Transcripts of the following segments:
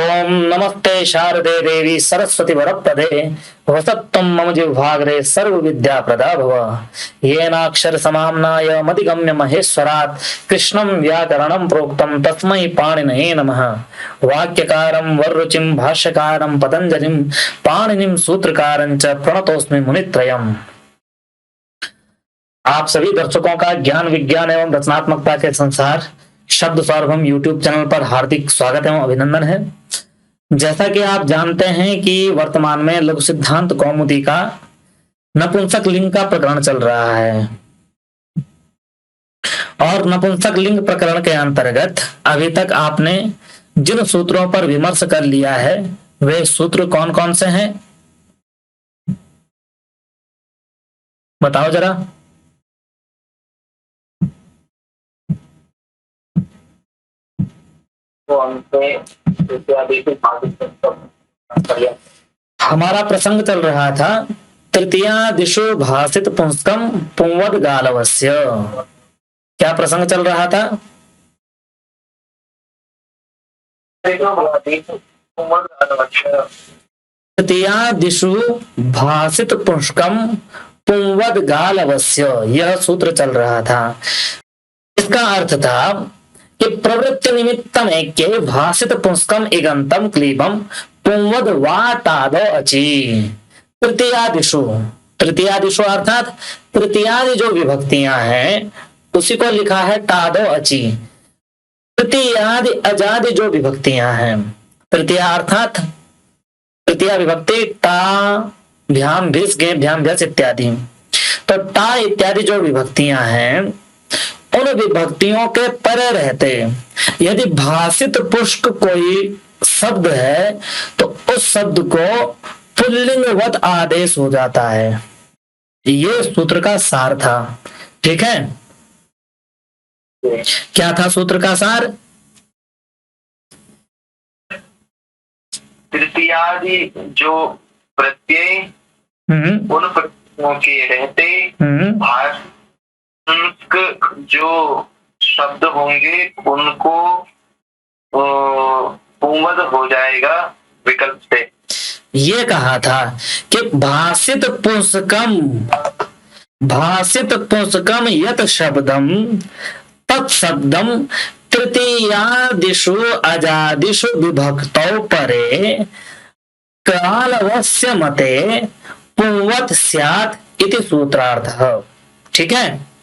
ओम नमस्ते शारदे देवी सरस्वती वरप्रदे वसत्वं मम जिह्वाग्रे सर्व विद्या प्रदा भव। येनाक्षर समाम्नाय मतिगम्य महेश्वरात् कृष्णं व्याकरणं प्रोक्तं तस्मै पाणिनये नमः। वाक्यकारं वररुचिं भाष्यकारं पतंजलिं पाणिनिं सूत्रकारं च प्रणतोस्मि मुनित्रयम्। आप सभी दर्शकों का ज्ञान विज्ञान एवं रचनात्मकता के संसार शब्द सौरभम यूट्यूब चैनल पर हार्दिक स्वागत एवं अभिनंदन है। जैसा कि आप जानते हैं कि वर्तमान में लघु सिद्धांत कौमुदी का नपुंसक लिंग का प्रकरण चल रहा है और नपुंसक लिंग प्रकरण के अंतर्गत अभी तक आपने जिन सूत्रों पर विमर्श कर लिया है वे सूत्र कौन कौन से हैं, बताओ जरा। हमारा प्रसंग चल रहा था तृतीयादिशु भासित पुंस्कम पुंवद गालवस्य। क्या प्रसंग चल रहा था? तृतीयादिशु भासित पुंस्कम पुंवद गालवस्य, यह सूत्र चल रहा था। इसका अर्थ था कि प्रवृत्ति निमित्तम ऐक्ये भासित पुंस्कम इगंतम क्लीबम पुंवद वाटादो अचि। तृतीयादिशु अर्थात तृतीयादि जो विभक्तियां हैं उसी को लिखा है टादो अचि। तृतीयादि अजादि जो विभक्तियां हैं, तृतीया अर्थात तृतीया विभक्ति टा भ्याम भिस गे भ्याम भ्यस इत्यादि। तो टा इत्यादि जो विभक्तियां हैं उन विभक्तियों के परे रहते यदि भाषित पुष्प कोई शब्द है तो उस शब्द को पुल्लिंगवत आदेश हो जाता है। ये सूत्र का सार था। ठीक है, क्या था सूत्र का सार? तृतीयादि जो प्रत्यय उन प्रत्ययों के रहते जो शब्द होंगे उनको पुंवद हो जाएगा विकल्प से। ये कहा था कि भाषित पुंसकम यत शब्दम तत्शब्दम तृतीयादिषु अजादिषु विभक्तौ परे कालवस्य मते पुंवत स्यात् इति सूत्रार्थः। ठीक है,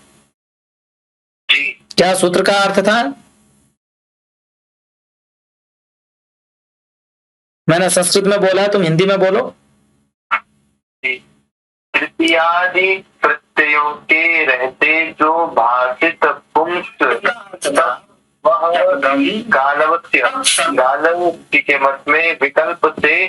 क्या सूत्र का अर्थ था? मैंने संस्कृत में बोला है, तुम हिंदी में बोलो। तृतीयादि प्रत्ययों के रहते जो भाषित पुंस गालवस्य के मत में विकल्प से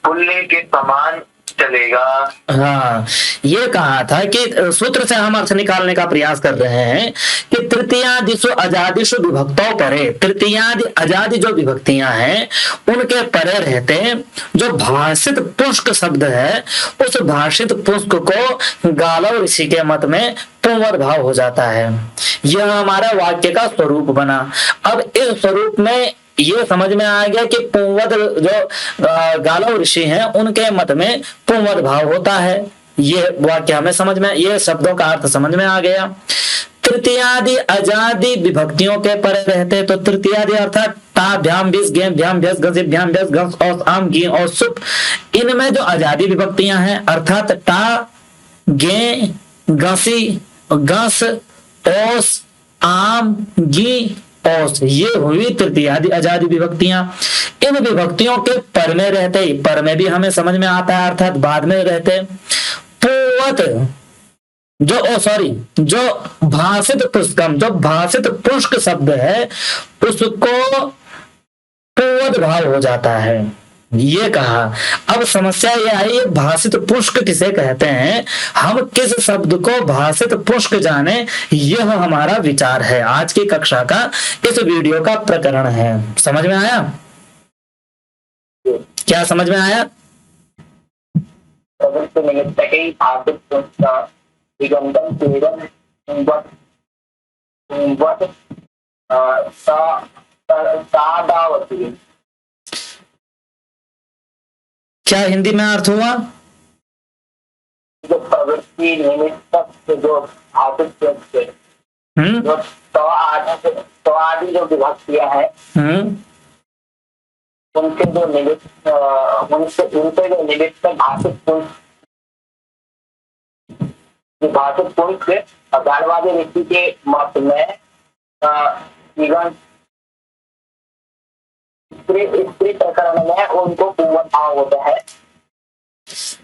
पुल्लिंग के समान चलेगा। हाँ, ये कहा था कि सूत्र से हम अर्थ निकालने का प्रयास कर रहे हैं कि तृतीयादिशु अजादिशु विभक्तों परे, तृतीयादि अजादि जो विभक्तियां हैं उनके परे रहते जो भाषित पुष्क शब्द है उस भाषित पुष्क को गालव ऋषि के मत में पुंवर भाव हो जाता है। यह हमारा वाक्य का स्वरूप बना। अब इस स्वरूप में ये समझ में आ गया कि पुंवद जो गालव ऋषि हैं उनके मत में पुंवद भाव होता है। ये वाक्य हमें समझ में, ये शब्दों का अर्थ समझ में आ गया। तृतीयादि अजादि विभक्तियों के परे रहते तो तृतीयादि अर्थात ता भ्याम भिस गेम भ्याम भ्यस गस भ्याम भ्यस गस और आम गी और सुप, इनमें जो अजादि विभक्तियां हैं अर्थात टा गे गसी गस ओस आम गी ओस, ये हुई तृतीयादि अजादि विभक्तियां। इन विभक्तियों के पर में रहते, पर में भी हमें समझ में आता है अर्थात बाद में रहते पुंवत जो भाषित पुष्कम, जो भाषित पुष्क शब्द है उसको पुंवद भाव हो जाता है। ये कहा। अब समस्या यह आई भाषित पुष्क किसे कहते हैं, हम किस शब्द को भाषित पुष्क जाने, यह हमारा विचार है। आज की कक्षा का इस वीडियो का प्रकरण है। समझ में आया? क्या समझ में आया? क्या हिंदी में अर्थ हुआ? जो प्रवृत्ति निमित्त से जो भाषित प्रत्यय, जो तो आदि जो विभक्तियां हैं, उनके जो निमित्त उनसे जो निमित्त भाषित पुंज से गाढ़वादी ऋषि के मत में स्त्री प्रकरण में उनको पूर्व भाव होता है।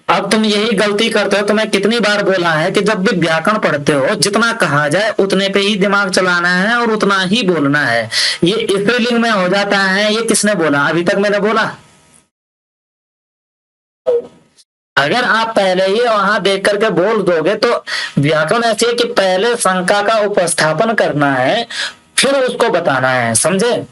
अब तुम यही गलती करते हो। तुम्हें कितनी बार बोला है कि जब भी व्याकरण पढ़ते हो जितना कहा जाए उतने पे ही दिमाग चलाना है और उतना ही बोलना है। ये स्त्रीलिंग में हो जाता है। ये किसने बोला? अभी तक मैंने बोला? अगर आप पहले ही वहां देख करके बोल दोगे तो व्याकरण ऐसी है कि पहले शंका का उपस्थापन करना है फिर उसको बताना है, समझे?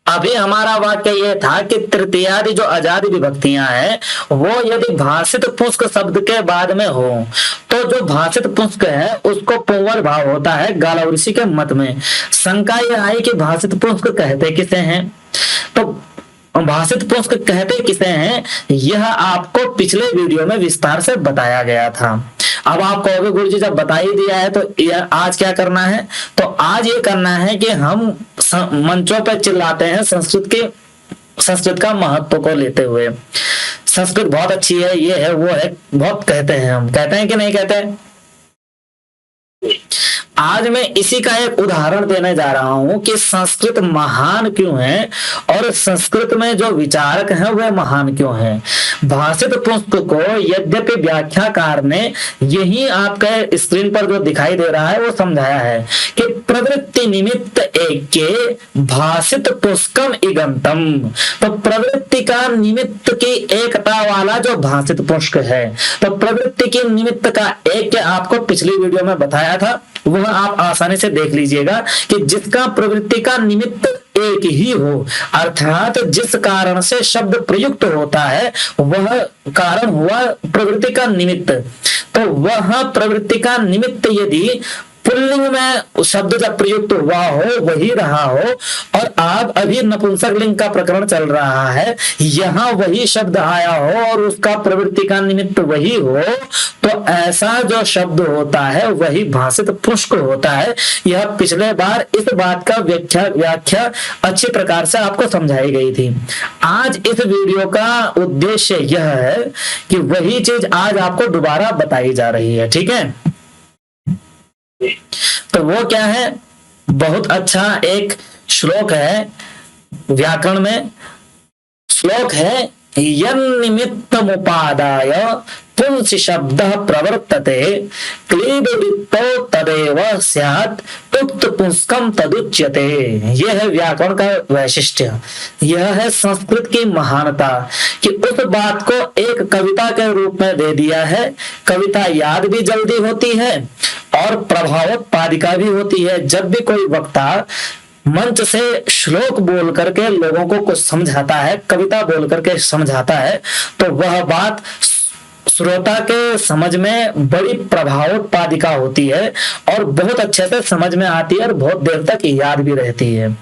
अभी हमारा वाक्य ये था कि तृतीयादि जो अजादि विभक्तियां हैं वो यदि भाषित पुष्क शब्द के बाद में हो तो जो भाषित पुष्क है उसको पुंवर भाव होता है गालव ऋषि के मत में। शंका ये आई कि भाषित पुष्क कहते किसे हैं, तो भाषित पुष्क कहते किसे हैं यह आपको पिछले वीडियो में विस्तार से बताया गया था। अब आप कहोगे गुरुजी जब बता ही दिया है तो आज क्या करना है? तो आज ये करना है कि हम मंचों पर चिल्लाते हैं संस्कृत का महत्व को लेते हुए। संस्कृत बहुत अच्छी है, ये है वो है, बहुत कहते हैं हम, कहते हैं कि नहीं कहते हैं? आज मैं इसी का एक उदाहरण देने जा रहा हूं कि संस्कृत महान क्यों है और संस्कृत में जो विचारक हैं वे महान क्यों हैं। भाषित पुष्प को यद्यपि व्याख्याकार ने यही आपके स्क्रीन पर जो दिखाई दे रहा है वो समझाया है कि प्रवृत्ति निमित्त एके भाषित पुष्कम इगंतम, तो प्रवृत्ति का निमित्त की एकता वाला जो भाषित पुष्क है, तो प्रवृत्ति की निमित्त का एक आपको पिछली वीडियो में बताया था, वह आप आसानी से देख लीजिएगा कि जिसका प्रवृत्ति का निमित्त एक ही हो, अर्थात जिस कारण से शब्द प्रयुक्त होता है वह कारण हुआ प्रवृत्ति का निमित्त। तो वह प्रवृत्ति का निमित्त यदि पुल्लिंग में शब्द जब प्रयुक्त हुआ हो वही रहा हो, और आप अभी नपुंसक लिंग का प्रकरण चल रहा है, यहाँ वही शब्द आया हो और उसका प्रवृत्ति का निमित्त वही हो, तो ऐसा जो शब्द होता है वही भाषित पुष्क होता है। यह पिछले बार इस बात का व्याख्या अच्छी प्रकार से आपको समझाई गई थी। आज इस वीडियो का उद्देश्य यह है कि वही चीज आज आपको दोबारा बताई जा रही है, ठीक है? तो वो क्या है? बहुत अच्छा एक श्लोक है व्याकरण में, श्लोक है यन्निमित्तमुपादाय पुंसि शब्दः प्रवर्तते क्लीबवृत्तो तदेव स्यात् उक्त पुंस्कम तदुच्यते। यह है व्याकरण का वैशिष्ट्य, यह है संस्कृत की महानता कि उस बात को एक कविता के रूप में दे दिया है। कविता याद भी जल्दी होती है और प्रभावोत्पादिका भी होती है। जब भी कोई वक्ता मंच से श्लोक बोल करके लोगों को कुछ समझाता है, कविता बोल करके समझाता है, तो वह बात श्रोता के समझ में बड़ी प्रभावोत्पादिका होती है और बहुत अच्छे से समझ में आती है और बहुत देर तक याद भी रहती है।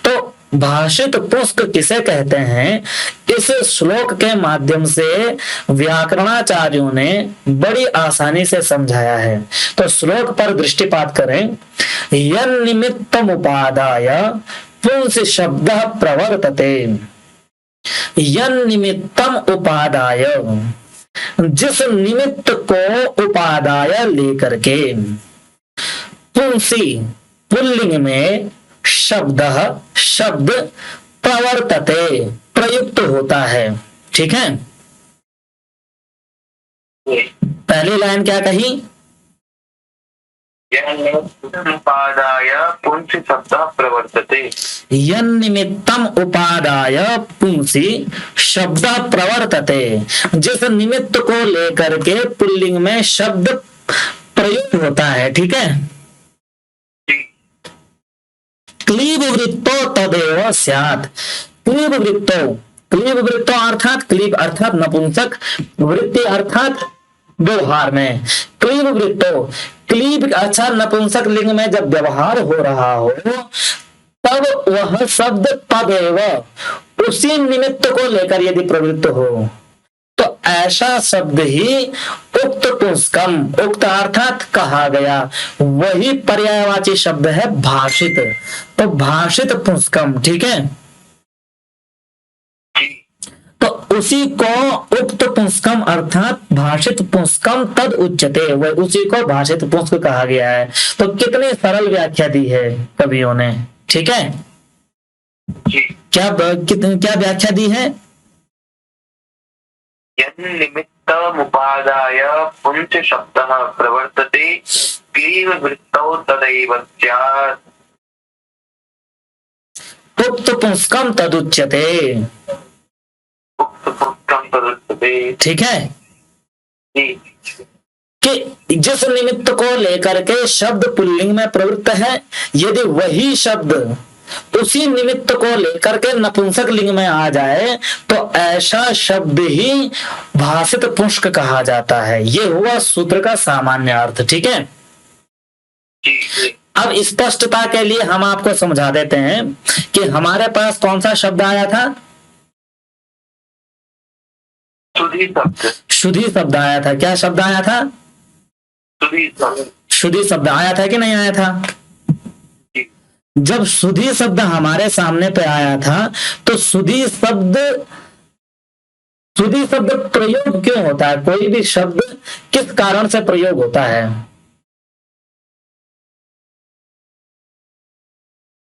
तो भाषित पुष्क किसे कहते हैं, इस श्लोक के माध्यम से व्याकरणाचार्यों ने बड़ी आसानी से समझाया है। तो श्लोक पर दृष्टिपात करें। यन्निमित्तमुपादाय पुंसि शब्दः प्रवर्तते। यन्निमित्तम उपादाय, जिस निमित्त को उपादाय लेकर के, पुंसि पुल्लिंग में शब्द प्रवर्तते प्रयुक्त होता है, ठीक है? पहली लाइन क्या कही? उपादाय पुंसि शब्दः प्रवर्तते। यन्निमित्तम उपादाय पुंसि शब्दः प्रवर्तते, जिस निमित्त को लेकर के पुल्लिंग में शब्द प्रयुक्त होता है, ठीक है? क्लीब वृत्तो तदेव स्यात्। क्लीब वृत्तो अर्थात क्लीब अर्थात नपुंसक, वृत्ति अर्थात व्यवहार में। क्लीब वृत्तो, क्लीब अच्छा नपुंसक लिंग में जब व्यवहार हो रहा हो तब वह शब्द तदेव उसी निमित्त को लेकर यदि प्रवृत्त हो तो ऐसा शब्द ही उक्त पुंस्कम, उक्त अर्थात कहा गया, वही पर्यायवाची शब्द है भाषित। तो भाषित पुंस्कम, ठीक है। तो उसी को उक्त पुंस्कम अर्थात भाषित पुंस्कम तद उच्यते, वह उसी को भाषित पुंस्क कहा गया है। तो कितनी सरल व्याख्या दी है कवियों ने, ठीक है। क्या व्याख्या दी है? निमित्तमुपादाय पुंस शब्दः प्रवर्तते क्लीव वृत्तौ तदैव स्यात्। उक्त पुंस्कम तदुच्यते, ठीक है। कि जिस निमित्त को लेकर के शब्द पुल्लिंग में प्रवृत्त है, यदि वही शब्द उसी निमित्त को लेकर के नपुंसक लिंग में आ जाए तो ऐसा शब्द ही भाषित पुंस्क कहा जाता है। ये हुआ सूत्र का सामान्य अर्थ, ठीक है। अब स्पष्टता के लिए हम आपको समझा देते हैं कि हमारे पास कौन सा शब्द आया था? शुद्धि शब्द आया था। क्या शब्द आया था? शुद्धि शब्द आया था कि नहीं आया था? जब शुद्धि शब्द हमारे सामने पे आया था तो शुद्धि शब्द प्रयोग क्यों होता है? कोई भी शब्द किस कारण से प्रयोग होता है?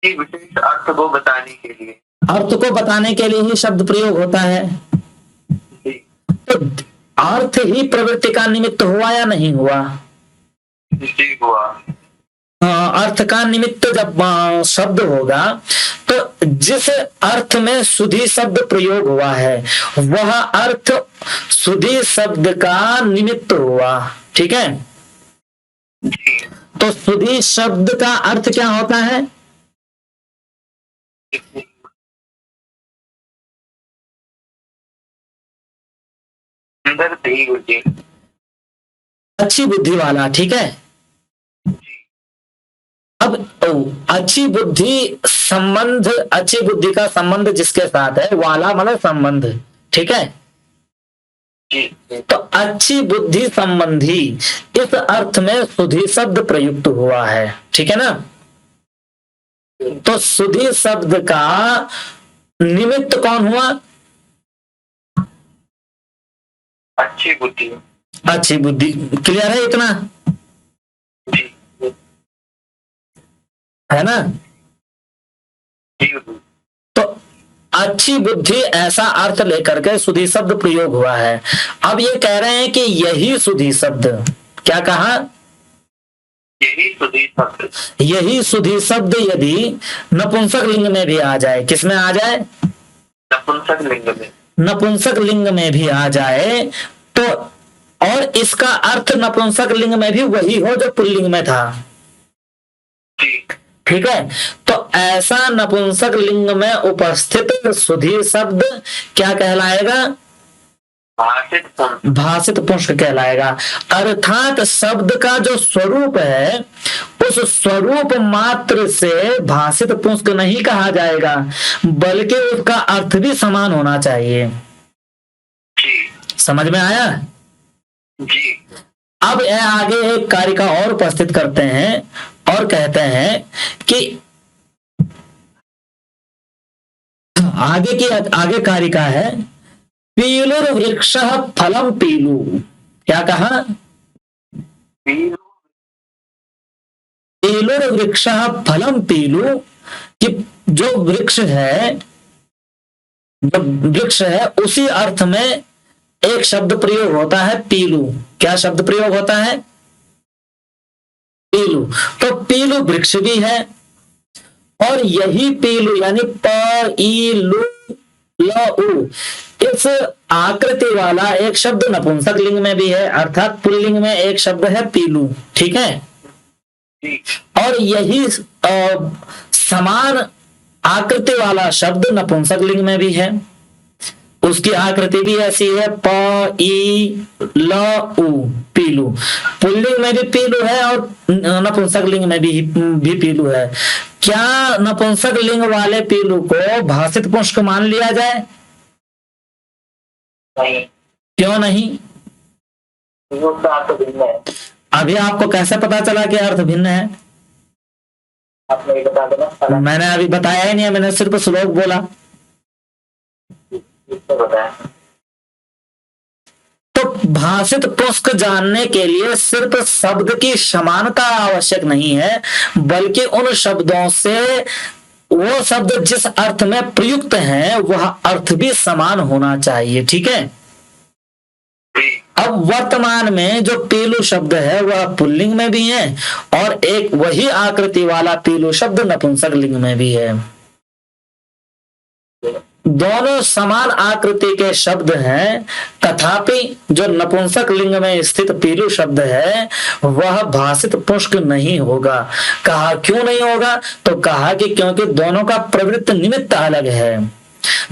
विशेष अर्थ को बताने के लिए, अर्थ को बताने के लिए ही शब्द प्रयोग होता है। तो अर्थ ही प्रवृत्ति का निमित्त हुआ या नहीं हुआ? जी हुआ। अर्थ का निमित्त जब शब्द होगा तो जिस अर्थ में शुद्धि शब्द प्रयोग हुआ है वह अर्थ शुद्धि शब्द का निमित्त हुआ, ठीक है। तो शुद्धि शब्द का अर्थ क्या होता है? अच्छी बुद्धि वाला, ठीक है। अब अच्छी बुद्धि का संबंध जिसके साथ है, वाला मतलब संबंध, ठीक है। तो अच्छी बुद्धि संबंधी इस अर्थ में शुद्धि शब्द प्रयुक्त हुआ है, ठीक है ना। तो शुद्धि शब्द का निमित्त कौन हुआ? अच्छी बुद्धि। अच्छी बुद्धि, क्लियर है इतना? है ना। तो अच्छी बुद्धि ऐसा अर्थ लेकर के शुद्धि शब्द प्रयोग हुआ है। अब ये कह रहे हैं कि यही शुद्धि शब्द, क्या कहा? यही शुद्धि शब्द यदि नपुंसक लिंग में भी आ जाए, किसमें आ जाए? नपुंसक लिंग में। नपुंसक लिंग में भी आ जाए तो, और इसका अर्थ नपुंसक लिंग में भी वही हो जो पुल्लिंग में था, ठीक है। तो ऐसा नपुंसक लिंग में उपस्थित शुद्धि शब्द क्या कहलाएगा? भाषित पुंस्क कहलाएगा। अर्थात शब्द का जो स्वरूप है उस स्वरूप मात्र से भाषित पुंस्क नहीं कहा जाएगा, बल्कि उसका अर्थ भी समान होना चाहिए। समझ में आया जी। अब आगे एक कारिका और उपस्थित करते हैं और कहते हैं कि आगे कारिका है, पीलुर वृक्ष फलम पीलू। क्या कहा? पीलुर वृक्ष फलम पीलू, कि जो वृक्ष है उसी अर्थ में एक शब्द प्रयोग होता है पीलू। क्या शब्द प्रयोग होता है? पीलू। तो पीलू वृक्ष भी है और यही पीलू यानी पीलू इस आकृति वाला एक शब्द नपुंसक लिंग में भी है, अर्थात पुल्लिंग में एक शब्द है पीलू, ठीक है। और यही समान आकृति वाला शब्द नपुंसक लिंग में भी है, उसकी आकृति भी ऐसी है पीलू। पुल्लिंग में भी पीलू है और नपुंसक लिंग में भी पीलू है। क्या नपुंसक लिंग वाले पीलू को भाषित पुष्प मान लिया जाए? नहीं, क्यों नहीं? उसका अर्थ भिन्न है। अभी आपको कैसे पता चला कि अर्थ भिन्न है? आप नहीं बता देना। मैंने अभी बताया ही नहीं है, मैंने सिर्फ श्लोक बोला। इसको बताया। तो भाषित पुष्प जानने के लिए सिर्फ शब्द की समानता आवश्यक नहीं है, बल्कि उन शब्दों से वो शब्द जिस अर्थ में प्रयुक्त है वह अर्थ भी समान होना चाहिए। ठीक है। अब वर्तमान में जो पीलू शब्द है वह पुल्लिंग में भी है और एक वही आकृति वाला पीलू शब्द नपुंसक लिंग में भी है। दोनों समान आकृति के शब्द हैं, तथापि जो नपुंसक लिंग में स्थित पीलू शब्द है वह भाषित पुष्प नहीं होगा। कहा क्यों नहीं होगा? तो कहा कि क्योंकि दोनों का प्रवृत्त निमित्त अलग है।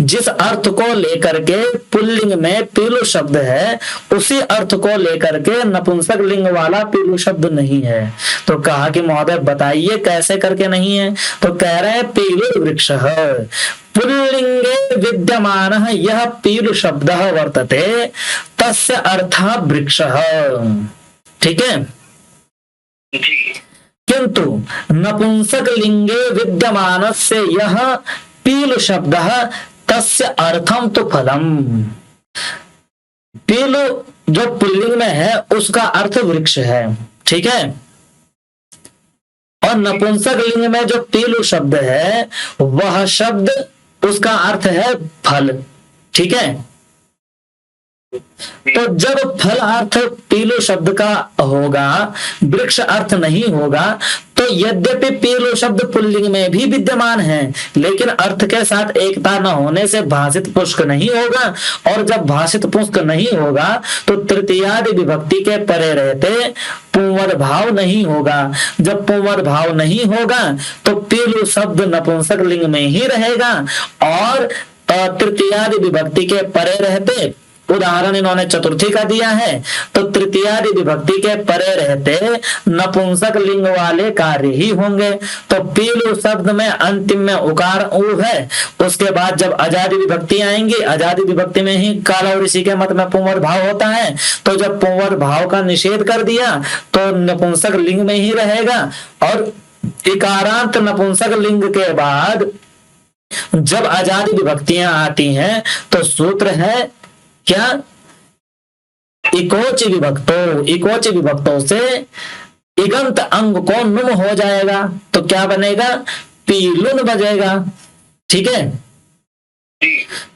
जिस अर्थ को लेकर के पुल्लिंग में पीलू शब्द है उसी अर्थ को लेकर के नपुंसक लिंग वाला पीलू शब्द नहीं है। तो कहा कि महोदय बताइए कैसे करके नहीं है? तो कह रहे हैं पीलू वृक्ष पुल्लिंगे विद्यमान यह पीलू शब्द वर्तते तस्य अर्थः वृक्षः। ठीक है। किंतु नपुंसक लिंगे विद्यमान से यह पीलू शब्द तस्य अर्थम तो फलम। पीलू जो पुल्लिंग में है उसका अर्थ वृक्ष है। ठीक है। और नपुंसक लिंग में जो पीलू शब्द है वह शब्द उसका अर्थ है फल। ठीक है। तो जब फल अर्थ पीलू शब्द का होगा, वृक्ष अर्थ नहीं होगा, तो यद्यपि पीलू शब्द पुल्लिंग में भी विद्यमान है लेकिन अर्थ के साथ एकता न होने से भाषित पुष्प नहीं होगा। और जब भाषित पुष्प नहीं होगा तो तृतीयादि विभक्ति के परे रहते पुंवर भाव नहीं होगा। जब पुंवर भाव नहीं होगा तो पीलू शब्द नपुंसक लिंग में ही रहेगा और तृतीयादि विभक्ति के परे रहते, उदाहरण इन्होंने चतुर्थी का दिया है, तो तृतीयादि विभक्ति के परे रहते नपुंसक लिंग वाले कार्य ही होंगे। तो पीलू शब्द में अंतिम में उकार ऊ है, उसके बाद जब अजादि विभक्ति आएंगी, अजादि विभक्ति में ही काल और ऋषि के मत में पुंवर भाव होता है। तो जब पुंवर भाव का निषेध कर दिया तो नपुंसक लिंग में ही रहेगा। और इकारांत नपुंसक लिंग के बाद जब अजादि विभक्तियां आती हैं तो सूत्र है क्या? इकोच विभक्तो, इकोच विभक्तों से इगंत अंग को नुम हो जाएगा तो क्या बनेगा? पीलुन बजेगा। ठीक है।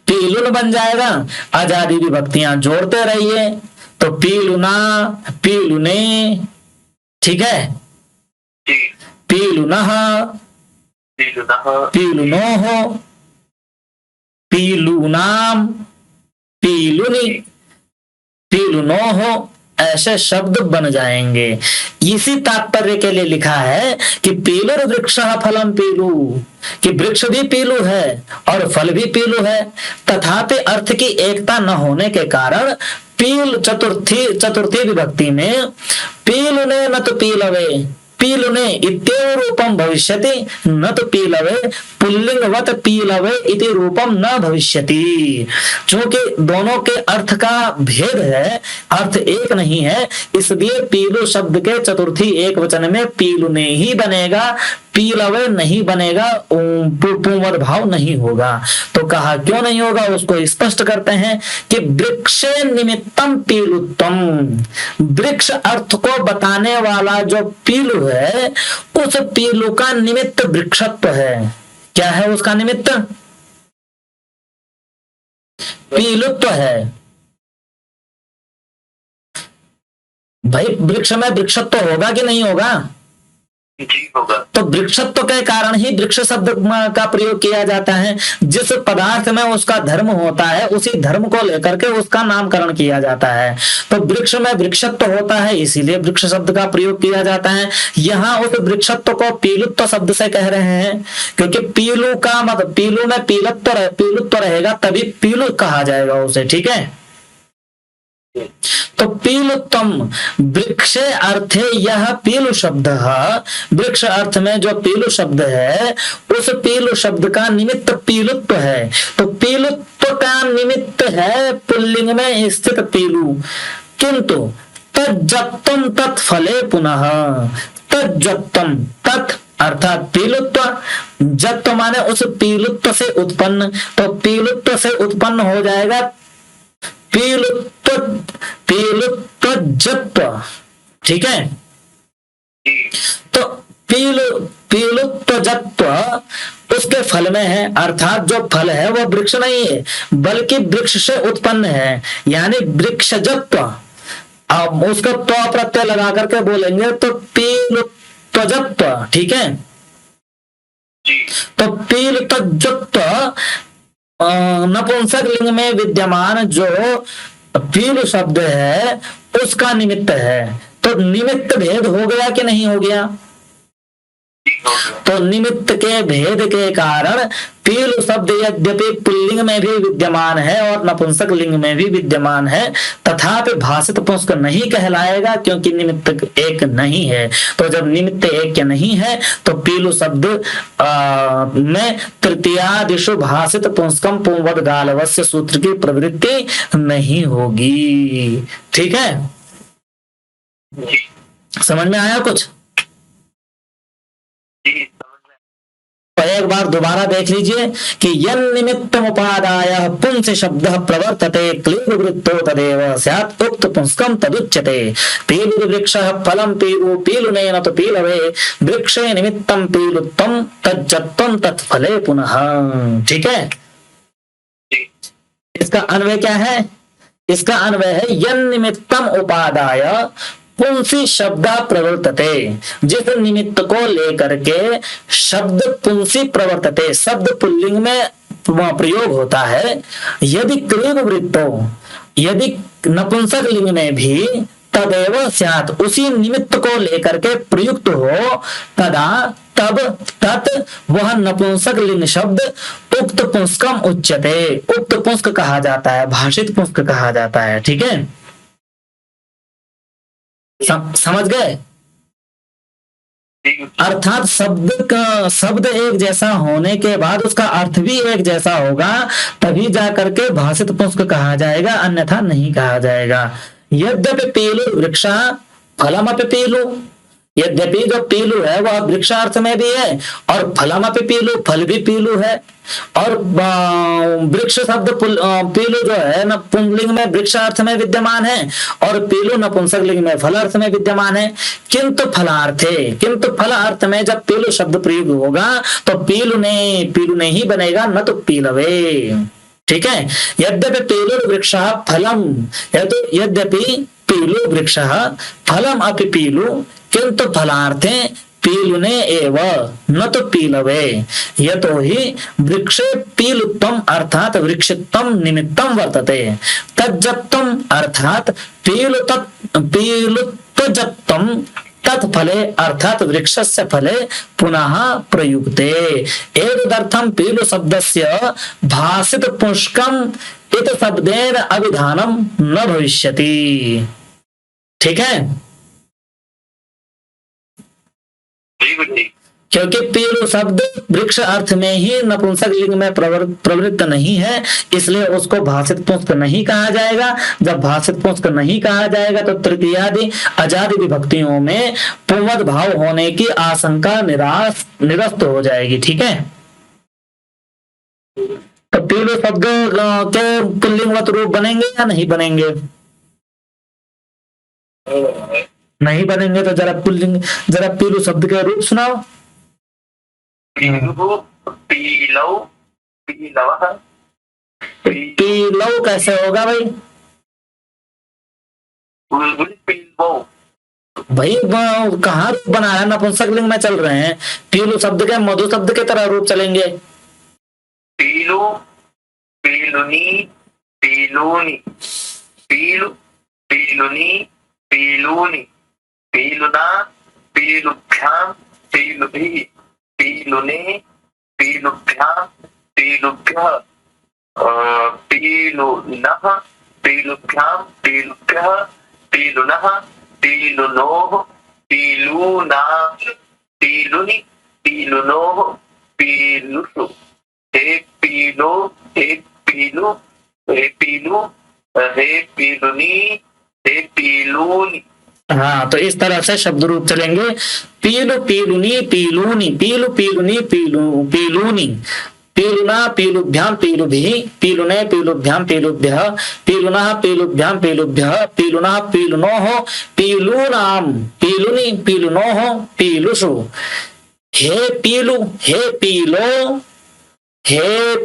पीलुन बन जाएगा। आजादी विभक्तियां जोड़ते रहिए तो पीलुना, पीलुने। ठीक है। पीलुनः, पीलुनोः, पीलूनाम, पीलुनी, पीलुनोः, ऐसे शब्द बन जाएंगे। इसी तात्पर्य के लिए लिखा है कि पीलुर वृक्ष फलम पीलू, कि वृक्ष भी पीलू है और फल भी पीलू है, तथापि अर्थ की एकता न होने के कारण पील चतुर्थी विभक्ति में पीलुने न तो पीलवे, पीलुने इत्येव रूपम भविष्यति न तो पीलवे पुल्लिंगवत पीलवे इति रूपम न भविष्यति। चूंकि दोनों के अर्थ का भेद है, अर्थ एक नहीं है, इसलिए पीलू शब्द के चतुर्थी एक वचन में पीलुने ही बनेगा, पीलवे नहीं बनेगा, पुंवर भाव नहीं होगा। तो कहा क्यों नहीं होगा उसको स्पष्ट करते हैं कि वृक्षे निमित्तम पीलुत्वम, वृक्ष अर्थ को बताने वाला जो पीलू है उस पीलू का निमित्त वृक्षत्व है। क्या है उसका निमित्त? पीलुत्व है। भाई वृक्ष में वृक्षत्व होगा कि नहीं होगा? जी होगा। तो वृक्षत्व के कारण ही वृक्ष शब्द का प्रयोग किया जाता है। जिस पदार्थ में उसका धर्म होता है उसी धर्म को लेकर के उसका नामकरण किया जाता है। तो वृक्ष में वृक्षत्व होता है इसीलिए वृक्ष शब्द का प्रयोग किया जाता है। यहाँ उस वृक्षत्व को पीलुत्व शब्द से कह रहे हैं क्योंकि पीलू का मतलब पीलू में पीलुत्व रहेगा तभी पीलू कहा जाएगा उसे। ठीक है। तो पीलुत्तम वृक्षे अर्थे यह पीलु शब्द, वृक्ष अर्थ में जो पीलु शब्द है उस पीलु शब्द का निमित्त पीलुत्व है। तो पीलुत्व का निमित्त है पुल्लिंग में स्थित पीलु, किंतु तज्जत्तम तत्फले पुनः, तज्जत्तम तत् अर्थात पीलुत्व, जत्व माने उस पीलुत्व से उत्पन्न, तो पीलुत्व से उत्पन्न हो जाएगा पीलुत्व, पीलुत्वजत्व, ठीक है। तो पीलुत्वजत्व उसके फल में है, अर्थात जो फल है वो वृक्ष नहीं है बल्कि वृक्ष से उत्पन्न है, यानी वृक्षजत्व। अब उसका तो प्रत्यय लगा करके बोलेंगे तो पीलुत्वजत्व, ठीक है। तो पीलुत्वजत्व नपुंसक लिंग में विद्यमान जो पीलु शब्द है उसका निमित्त है। तो निमित्त भेद हो गया कि नहीं हो गया? तो निमित्त के भेद के कारण पीलु शब्द यद्यपि पुल्लिंग में भी विद्यमान है और नपुंसक लिंग में भी विद्यमान है, तथापि भाषित पुंस्क नहीं कहलाएगा क्योंकि निमित्त एक नहीं है। तो जब निमित्त एक नहीं है तो पीलु शब्द में तृतीयादिशु भाषित पुंस्कम पुंवद गालवस्य सूत्र की प्रवृत्ति नहीं होगी, ठीक है। समझ में आया कुछ? तो एक बार दोबारा देख लीजिए कि यन निमित्तम उपादाय पुंस शब्द प्रवर्तते क्लीब वृत्तो तदेव स्यात् उक्त पुंस्कम तदुच्यते। पीलु वृक्षः फलम पीलु पीलुनेन तो पीलवे वृक्षे निमित्तम पीलुत्वम तज्जत्वम तत्फले पुनः, ठीक है। इसका अन्वय क्या है? इसका अन्वय है यन निमित्तम उपादाय पुंसी शब्द प्रवर्तते, जिस निमित्त को लेकर के शब्द पुंसी प्रवर्तते, शब्द पुल्लिंग में प्रयोग होता है। यदि क्लीब वृत्तो, यदि नपुंसक लिंग में भी तदेव स्यात् उसी निमित्त को लेकर के प्रयुक्त हो, तदा तब तत् वह नपुंसक लिंग शब्द उक्त पुंस्कम उच्यते, उक्त पुंस्क कहा जाता है, भाषित पुंस्क कहा जाता है, ठीक है। समझ गए? अर्थात शब्द एक जैसा होने के बाद उसका अर्थ भी एक जैसा होगा, तभी जाकर के भाषित पुंस्क कहा जाएगा, अन्यथा नहीं कहा जाएगा। यद्यपि पीलु वृक्षा फलमपि पीलु, यद्यपि जो पीलु है वह वृक्षार्थ में भी है और फलमपि पीलु, फल भी पीलु है। और वृक्ष शब्द पीलु जो है न पुंलिंग में वृक्षार्थ में विद्यमान है और पीलु नपुंसक लिंग में फलार्थ में विद्यमान है। किंतु फल अर्थ में जब पीलु शब्द प्रयोग होगा तो पीलु ने ही बनेगा, न तो पीलवे, ठीक है। यद्यपि पीलु वृक्ष फलम, यद्यपि पीलु वृक्ष फलम अपि पीलु किंतु फलार्थे पीलुने एव न तो पीलवे, यतो ही वृक्षे पीलुत्वम अर्थात वृक्षत्वम निमित्तम वर्तते, तज्जत्वम अर्थात पीलुत्वजत्वम तत्फले अर्थात वृक्षस्य फले पुनः प्रयुक्ते। एतदर्थं पीलु शब्दस्य भाषित पुंस्कम इत शब्देन अभिधानम न भविष्यति, ठीक है। क्योंकि पीलु शब्द वृक्ष अर्थ में ही नपुंसक लिंग में प्रवृत्त नहीं है, इसलिए उसको भाषित पुंस्क नहीं कहा जाएगा। जब भाषित पुंस्क नहीं कहा जाएगा तो तृतीयादि अजादि विभक्तियों में पुंवद भाव होने की आशंका निरस्त हो जाएगी, ठीक है। तो पीलु शब्द के पुल्लिंगवत रूप बनेंगे या नहीं बनेंगे? नहीं बनेंगे। तो जरा पीलु शब्द के रूप सुनाओ। पीलौ कैसे होगा भाई? भाई कहाँ रूप बनाया? नपुंसक लिंग में चल रहे हैं। पीलु शब्द के मधु शब्द के तरह रूप चलेंगे। पीलु, पीलुनी, पीलूनी, पीलु, पीलुनी, पीलूनी, पीलुना, पीलुभ्याम, पीलुभिः, पीलुने, पीलुभ्याम, पीलुभ्यः, पीलुनः, पीलुभ्याम, पीलुभ्यः, पीलुनः, पीलुनोः, पीलूना, पीलुनि, पीलुनोः, पीलुषु। हे पीलो, हे पीलु, हे पीलू, हे पीलुनी, हे पीलूनी। हाँ, तो इस तरह से शब्द रूप चलेंगे। पीलु पीलुनी पीलूनी, पीलु पीलुनी पीलूनी, पीलुना पीलुभ्याम पीलुभिः, पीलुने पीलुभ्याम पीलुभ्यः, पीलुनः पीलुभ्याम पीलुभ्यः, पीलुनः पीलुनोः, पीलूनाम, पीलुनि पीलुनोः, पीलुषु। हे पीलु, हे पीलो, हे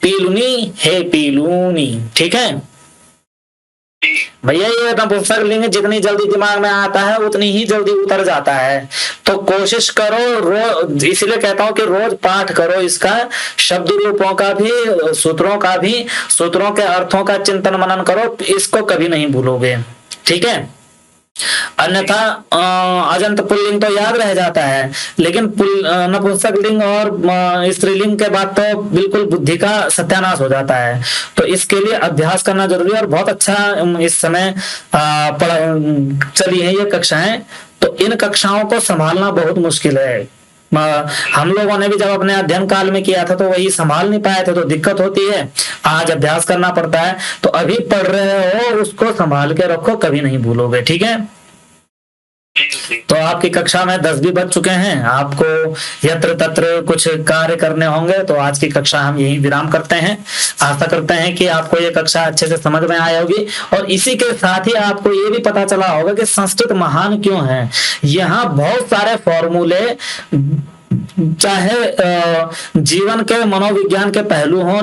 पीलुनी, हे पीलूनी। ठीक है भैया, ये नपुंसक लिंग जितनी जल्दी दिमाग में आता है उतनी ही जल्दी उतर जाता है। तो कोशिश करो रोज, इसलिए कहता हूं कि रोज पाठ करो इसका, शब्द रूपों का भी, सूत्रों का भी, सूत्रों के अर्थों का चिंतन मनन करो, इसको कभी नहीं भूलोगे। ठीक है, अन्यथा अजंत पुल्लिंग तो याद रह जाता है, लेकिन नपुंसक लिंग और स्त्रीलिंग के बाद तो बिल्कुल बुद्धि का सत्यानाश हो जाता है। तो इसके लिए अभ्यास करना जरूरी है। और बहुत अच्छा इस समय चली है ये कक्षाएं, तो इन कक्षाओं को संभालना बहुत मुश्किल है। हम लोगों ने भी जब अपने अध्ययन काल में किया था तो वही संभाल नहीं पाए थे, तो दिक्कत होती है। आज अभ्यास करना पड़ता है। तो अभी पढ़ रहे हो उसको संभाल के रखो, कभी नहीं भूलोगे। ठीक है, तो आपकी कक्षा में 10 भी बज चुके हैं, आपको यत्र तत्र कुछ कार्य करने होंगे, तो आज की कक्षा हम यही विराम करते हैं। आशा करते हैं कि आपको ये कक्षा अच्छे से समझ में आई होगी, और इसी के साथ ही आपको ये भी पता चला होगा कि संस्कृत महान क्यों है। यहाँ बहुत सारे फॉर्मूले, चाहे जीवन के मनोविज्ञान के पहलू हो,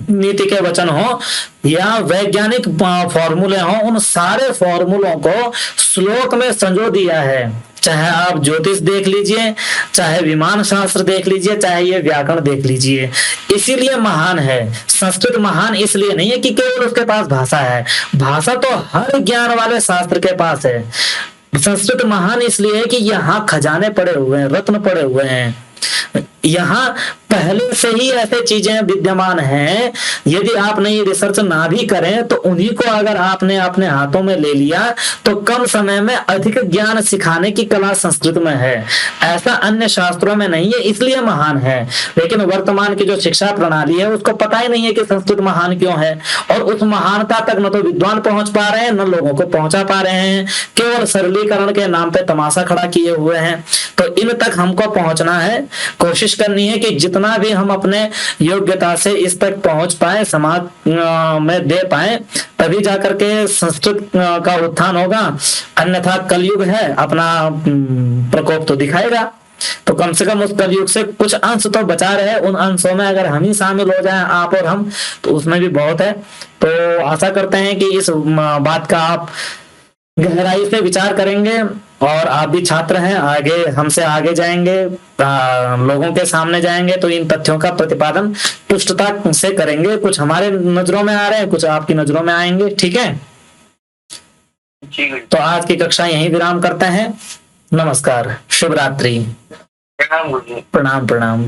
नीति के वचन हो, या वैज्ञानिक फॉर्मूले हो, उन सारे फॉर्मूलों को श्लोक में संजो दिया है। चाहे आप ज्योतिष देख लीजिए, चाहे विमान शास्त्र देख लीजिए, चाहे ये व्याकरण देख लीजिए। इसीलिए महान है संस्कृत। महान इसलिए नहीं है कि केवल उसके पास भाषा है, भाषा तो हर ज्ञान वाले शास्त्र के पास है। संस्कृत महान इसलिए है कि यहाँ खजाने पड़े हुए हैं, रत्न पड़े हुए हैं। यहाँ पहले से ही ऐसे चीजें विद्यमान हैं, यदि आपने ये रिसर्च ना भी करें तो उन्हीं को अगर आपने अपने हाथों में ले लिया तो कम समय में अधिक ज्ञान सिखाने की कला संस्कृत में है। ऐसा अन्य शास्त्रों में नहीं है, इसलिए महान है। लेकिन वर्तमान की जो शिक्षा प्रणाली है उसको पता ही नहीं है कि संस्कृत महान क्यों है, और उस महानता तक न तो विद्वान पहुंच पा रहे हैं, न लोगों को पहुंचा पा रहे हैं, केवल सरलीकरण के नाम पे तमाशा खड़ा किए हुए हैं। तो इन तक हमको पहुंचना है, कोशिश करनी है कि जितना भी हम अपने योग्यता से इस तक पहुंच पाए, समाज में दे पाए, तभी जाकर के संस्कृत का उत्थान होगा। अन्यथा कलयुग है, अपना प्रकोप तो दिखाएगा। तो कम से कम उस कलयुग से कुछ अंश तो बचा रहे, उन अंशों में अगर हम ही शामिल हो जाएं, आप और हम, तो उसमें भी बहुत है। तो आशा करते हैं कि इस बात का आप गहराई से विचार करेंगे, और आप भी छात्र हैं, आगे हमसे आगे जाएंगे, लोगों के सामने जाएंगे, तो इन तथ्यों का प्रतिपादन पुष्टता से करेंगे। कुछ हमारे नजरों में आ रहे हैं, कुछ आपकी नजरों में आएंगे। ठीक है, तो आज की कक्षा यहीं विराम करते हैं। नमस्कार, शुभ रात्रि, प्रणाम। प्रणाम प्रणाम।